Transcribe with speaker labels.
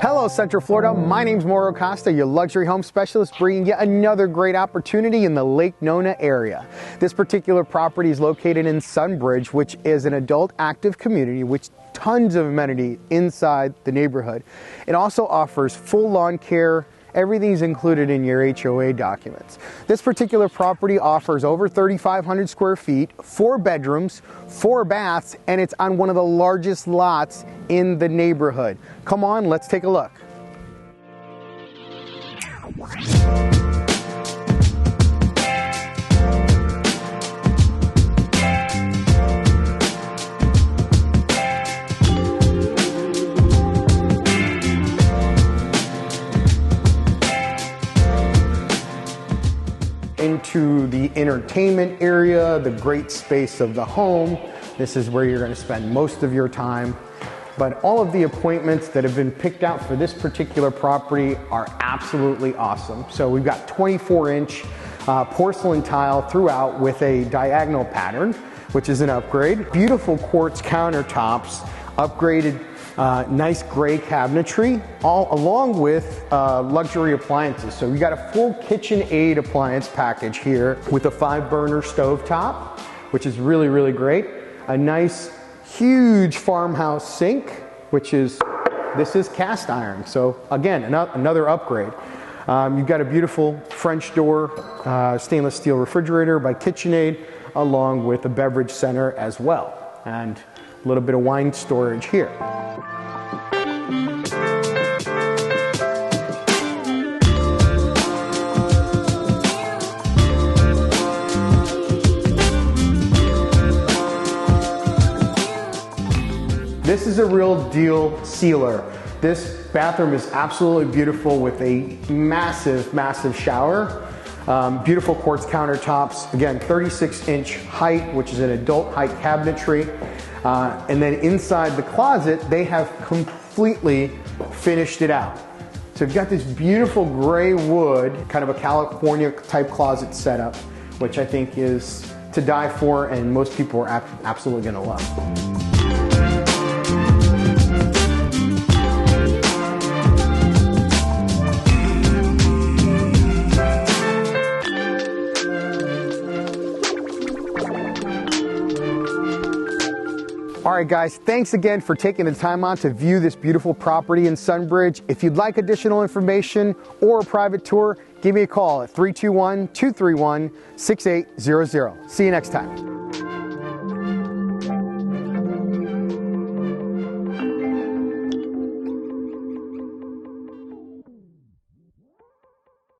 Speaker 1: Hello Central Florida, my name's Mauro Costa, your luxury home specialist, bringing yet another great opportunity in the Lake Nona area. This particular property is located in Sunbridge, which is an adult active community with tons of amenity inside the neighborhood. It also offers full lawn care. Everything's included in your HOA documents. This particular property offers over 3,500 square feet, 4 bedrooms, 4 baths, and it's on one of the largest lots in the neighborhood. Come on, let's take a look. Into the entertainment area, the great space of the home. This is where you're going to spend most of your time. But all of the appointments that have been picked out for this particular property are absolutely awesome. So we've got 24-inch porcelain tile throughout with a diagonal pattern, which is an upgrade. Beautiful quartz countertops, upgraded nice gray cabinetry, all along with luxury appliances. So we got a full KitchenAid appliance package here with a 5-burner stove top, which is really, really great. A nice, huge farmhouse sink, which is, this is cast iron. So again, another upgrade. You've got a beautiful French door, stainless steel refrigerator by KitchenAid, along with a beverage center as well. And a little bit of wine storage here. This is a real deal sealer. This bathroom is absolutely beautiful with a massive, massive shower. Beautiful quartz countertops. Again, 36-inch height, which is an adult height cabinetry. And then inside the closet, they have completely finished it out. So you've got this beautiful gray wood, kind of a California type closet setup, which I think is to die for, and most people are absolutely gonna love. All right guys, thanks again for taking the time out to view this beautiful property in Sunbridge. If you'd like additional information or a private tour, give me a call at 321-231-6800. See you next time.